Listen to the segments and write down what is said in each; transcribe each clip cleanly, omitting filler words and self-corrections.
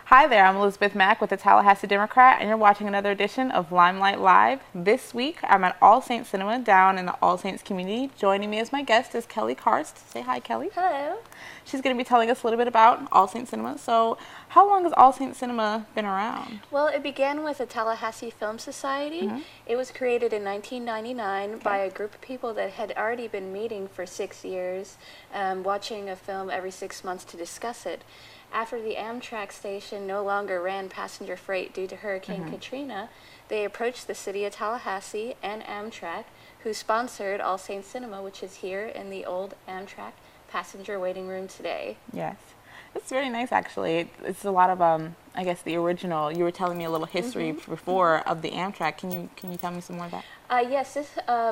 Hi there, I'm Elizabeth Mack with the Tallahassee Democrat, and you're watching another edition of Limelight Live. This week, I'm at All Saints Cinema down in the All Saints community. Joining me as my guest is Kelly Karst. Say hi, Kelly. Hello. She's going to be telling us a little bit about All Saints Cinema. So, how long has All Saints Cinema been around? Well, it began with the Tallahassee Film Society. It was created in 1999 by a group of people that had already been meeting for 6 years, watching a film every 6 months to discuss it. After the Amtrak station no longer ran passenger freight due to Hurricane Katrina, they approached the city of Tallahassee and Amtrak, who sponsored All Saints Cinema, which is here in the old Amtrak passenger waiting room today. Yes. It's very nice, actually. It's a lot of, I guess, the original. You were telling me a little history before of the Amtrak. Can you tell me some more of that? Yes, this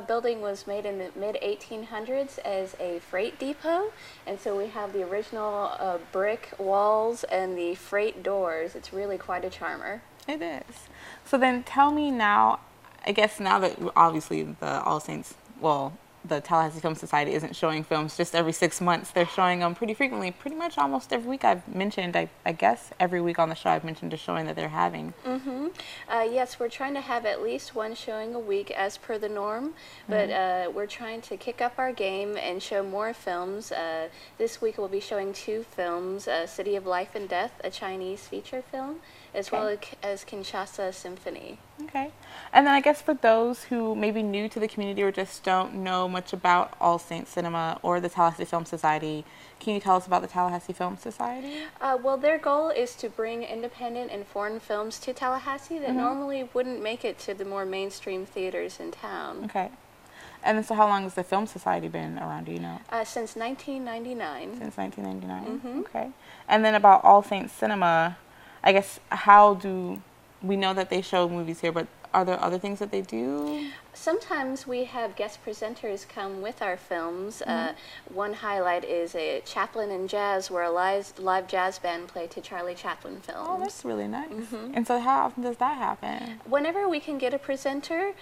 building was made in the mid-1800s as a freight depot, and so we have the original brick walls and the freight doors. It's really quite a charmer. It is. So then tell me now, I guess now that obviously the All Saints, well, the Tallahassee Film Society isn't showing films just every 6 months. They're showing them pretty frequently, pretty much almost every week. I've mentioned, I guess every week on the show I've mentioned a showing that they're having. Yes, we're trying to have at least one showing a week as per the norm, but we're trying to kick up our game and show more films. This week we'll be showing 2 films, City of Life and Death, a Chinese feature film, as well as Kinshasa Symphony. Okay. And then I guess for those who may be new to the community or just don't know much about All Saints Cinema or the Tallahassee Film Society, can you tell us about the Tallahassee Film Society? Well, their goal is to bring independent and foreign films to Tallahassee that normally wouldn't make it to the more mainstream theaters in town. Okay. And then so how long has the Film Society been around, do you know? Since 1999. Since 1999? Okay. And then about All Saints Cinema, I guess, how do we know that they show movies here, but are there other things that they do? Sometimes we have guest presenters come with our films. One highlight is a Chaplin and Jazz, where a live jazz band play to Charlie Chaplin films. Oh, that's really nice. And so how often does that happen? Whenever we can get a presenter,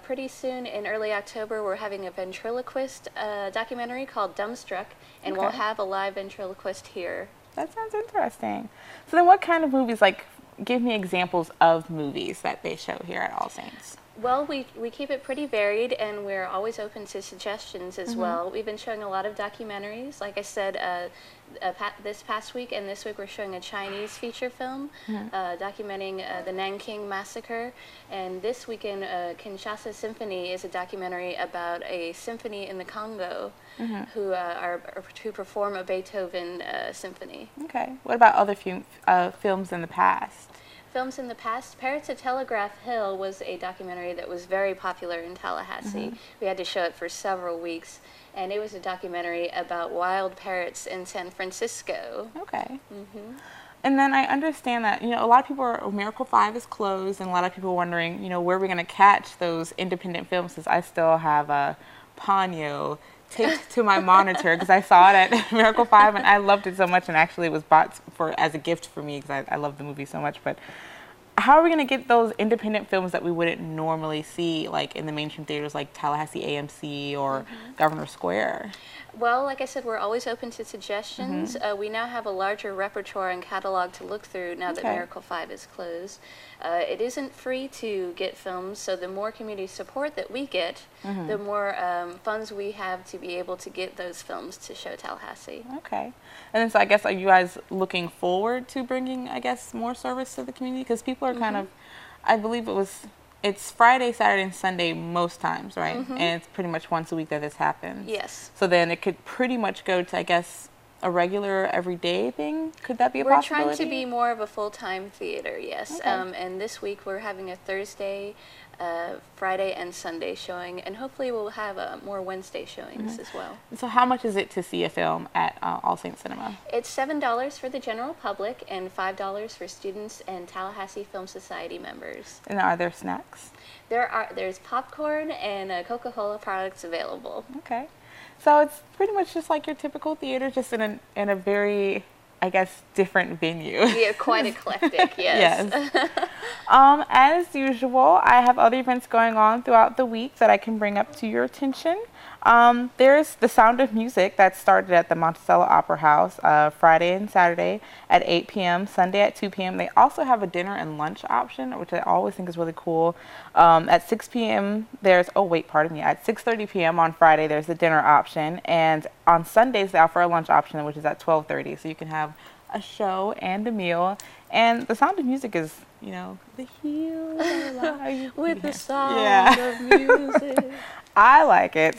pretty soon in early October we're having a ventriloquist documentary called Dumbstruck, and we'll have a live ventriloquist here. That sounds interesting. So then what kind of movies, like, give me examples of movies that they show here at All Saints? Well, we keep it pretty varied, and we're always open to suggestions as well. We've been showing a lot of documentaries. Like I said, this past week and this week we're showing a Chinese feature film documenting the Nanking Massacre. And this weekend, Kinshasa Symphony is a documentary about a symphony in the Congo who perform a Beethoven symphony. Okay. What about other films in the past? Films in the past, Parrots of Telegraph Hill was a documentary that was very popular in Tallahassee. We had to show it for several weeks, and it was a documentary about wild parrots in San Francisco. Okay. And then I understand that, a lot of people Miracle 5 is closed, and a lot of people are wondering, where we're going to catch those independent films, since I still have a Ponyo taped to my monitor because I saw it at Miracle 5 and I loved it so much, and actually it was bought as a gift for me because I love the movie so much. But how are we going to get those independent films that we wouldn't normally see, like in the mainstream theaters like Tallahassee AMC or Governor Square? Well, like I said, we're always open to suggestions. We now have a larger repertoire and catalog to look through now that Miracle 5 is closed. It isn't free to get films, so the more community support that we get, the more funds we have to be able to get those films to show Tallahassee. Okay. And then so I guess, are you guys looking forward to bringing, I guess, more service to the community? Because people are kind of, I believe it's Friday, Saturday, and Sunday most times, right? And it's pretty much once a week that this happens. Yes. So then it could pretty much go to, I guess, a regular everyday thing? Could that be a possibility? We're trying to be more of a full-time theater, yes. Okay. And this week we're having a Thursday, Friday, and Sunday showing, and hopefully we'll have more Wednesday showings as well. So how much is it to see a film at All Saints Cinema? It's $7 for the general public and $5 for students and Tallahassee Film Society members. And are there snacks? There's popcorn and Coca-Cola products available. Okay. So it's pretty much just like your typical theater, just in a very I guess, different venue. Yeah, quite eclectic, yes. Yes. As usual, I have other events going on throughout the week that I can bring up to your attention. There's the Sound of Music that started at the Monticello Opera House Friday and Saturday at 8 p.m., Sunday at 2 p.m. They also have a dinner and lunch option, which I always think is really cool. At 6 p.m., at 6:30 p.m. on Friday, there's the dinner option. And on Sundays, they offer a lunch option, which is at 12:30. So you can have a show and a meal. And the Sound of Music is, the healing life. With the sound of music. I like it.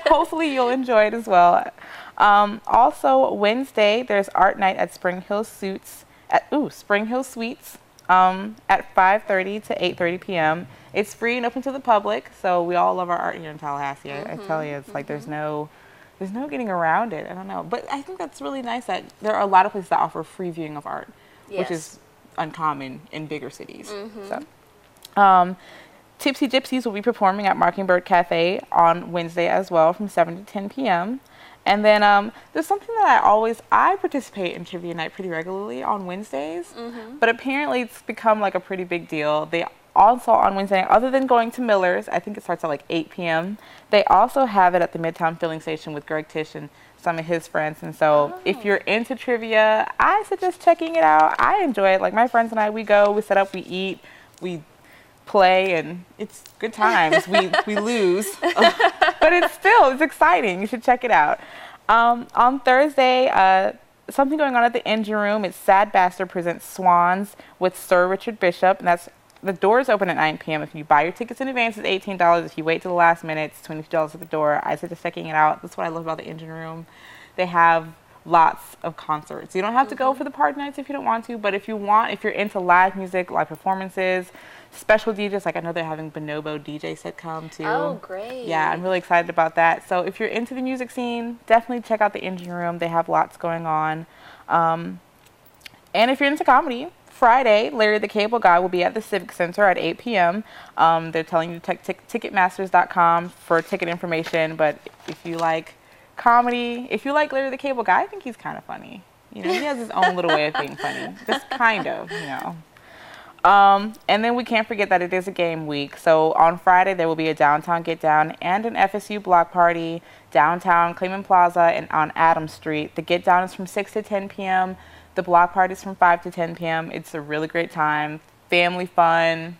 Hopefully you'll enjoy it as well. Also, Wednesday, there's art night at Spring Hill Suites at 5:30 to 8:30 p.m. It's free and open to the public, so we all love our art here in Tallahassee. I tell you, it's like there's no getting around it. I don't know. But I think that's really nice that there are a lot of places that offer free viewing of art, which is uncommon in bigger cities. So, Tipsy Gypsies will be performing at Mockingbird Cafe on Wednesday as well from 7 to 10 p.m. And then there's something that I participate in trivia night pretty regularly on Wednesdays, but apparently it's become like a pretty big deal. They also on Wednesday night, other than going to Miller's, I think it starts at like 8 p.m., they also have it at the Midtown Filling Station with Greg Tish and some of his friends. And so if you're into trivia, I suggest checking it out. I enjoy it. Like my friends and I, we go, we set up, we eat, we play, and it's good times. we lose, but it's exciting. You should check it out. On Thursday, something going on at the engine room. It's Sad Bastard presents Swans with Sir Richard Bishop, and the doors open at 9 p.m. If you buy your tickets in advance, it's $18. If you wait till the last minute, it's $22 at the door. I suggest checking it out. That's what I love about the engine room. They have lots of concerts. You don't have to go for the party nights if you don't want to, but if you're into live music, live performances, special DJs, like I know they're having Bonobo DJ set come too. Oh, great. Yeah, I'm really excited about that. So if you're into the music scene, definitely check out the engine room. They have lots going on. And if you're into comedy, Friday, Larry the Cable Guy will be at the Civic Center at 8 p.m. They're telling you to check Ticketmasters.com for ticket information, but if you like comedy, if you like Larry the Cable Guy, I think he's kind of funny. He has his own little way of being funny. Just kind of, And then we can't forget that it is a game week. So on Friday, there will be a downtown get down and an FSU block party downtown Clayman Plaza and on Adams Street. The get down is from 6 to 10 p.m. The block party is from 5 to 10 p.m. It's a really great time. Family fun,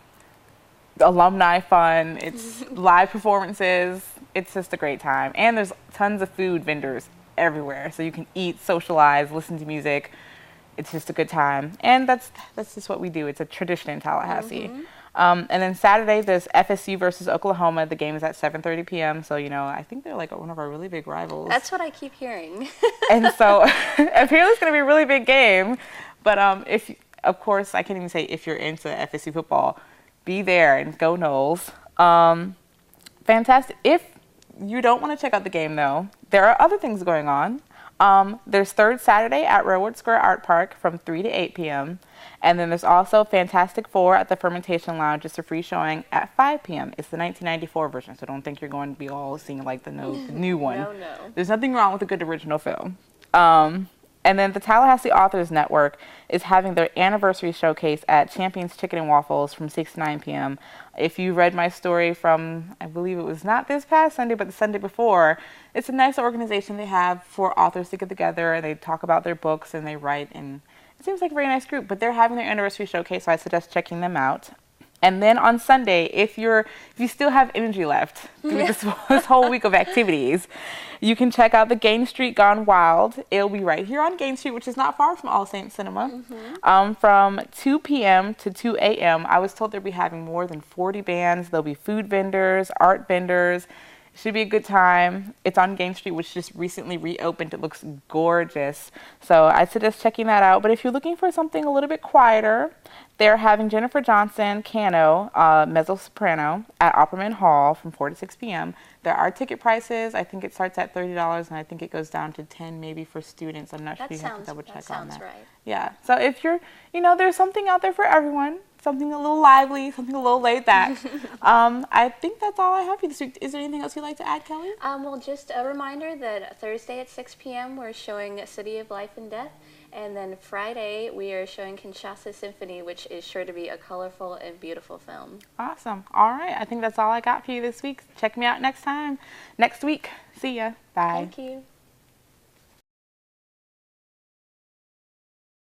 alumni fun. It's live performances. It's just a great time. And there's tons of food vendors everywhere. So you can eat, socialize, listen to music. It's just a good time. And that's just what we do. It's a tradition in Tallahassee. And then Saturday, there's FSU versus Oklahoma. The game is at 7:30 p.m. So, I think they're like one of our really big rivals. That's what I keep hearing. And so apparently it's going to be a really big game. But of course, I can't even say if you're into FSU football, be there and go Noles. Fantastic. If you don't want to check out the game, though, there are other things going on. There's Third Saturday at Railroad Square Art Park from 3 to 8 p.m. And then there's also Fantastic Four at the Fermentation Lounge. It's a free showing at 5 p.m. It's the 1994 version, so don't think you're going to be all seeing like the new one. No. There's nothing wrong with a good original film. And then the Tallahassee Authors Network is having their anniversary showcase at Champions Chicken and Waffles from 6 to 9 p.m. If you read my story from, I believe it was not this past Sunday, but the Sunday before, it's a nice organization they have for authors to get together. They talk about their books and they write, and it seems like a very nice group. But they're having their anniversary showcase, so I suggest checking them out. And then on Sunday, if you still have energy left through this whole week of activities, you can check out the Gain Street Gone Wild. It'll be right here on Gain Street, which is not far from All Saints Cinema, from 2 p.m. to 2 a.m. I was told they'll be having more than 40 bands. There'll be food vendors, art vendors. It should be a good time. It's on Gain Street, which just recently reopened. It looks gorgeous. So I suggest checking that out. But if you're looking for something a little bit quieter, they're having Jennifer Johnson, Cano, mezzo-soprano, at Opperman Hall from 4 to 6 p.m. There are ticket prices. I think it starts at $30, and I think it goes down to $10 maybe for students. I'm not sure. You have to double check on that. Sounds right. Yeah. So if you're, there's something out there for everyone. Something a little lively, something a little laid back. I think that's all I have for you this week. Is there anything else you'd like to add, Kelly? Well, just a reminder that Thursday at 6 p.m. we're showing City of Life and Death. And then Friday, we are showing Kinshasa Symphony, which is sure to be a colorful and beautiful film. Awesome. All right. I think that's all I got for you this week. Check me out next week. See ya. Bye. Thank you.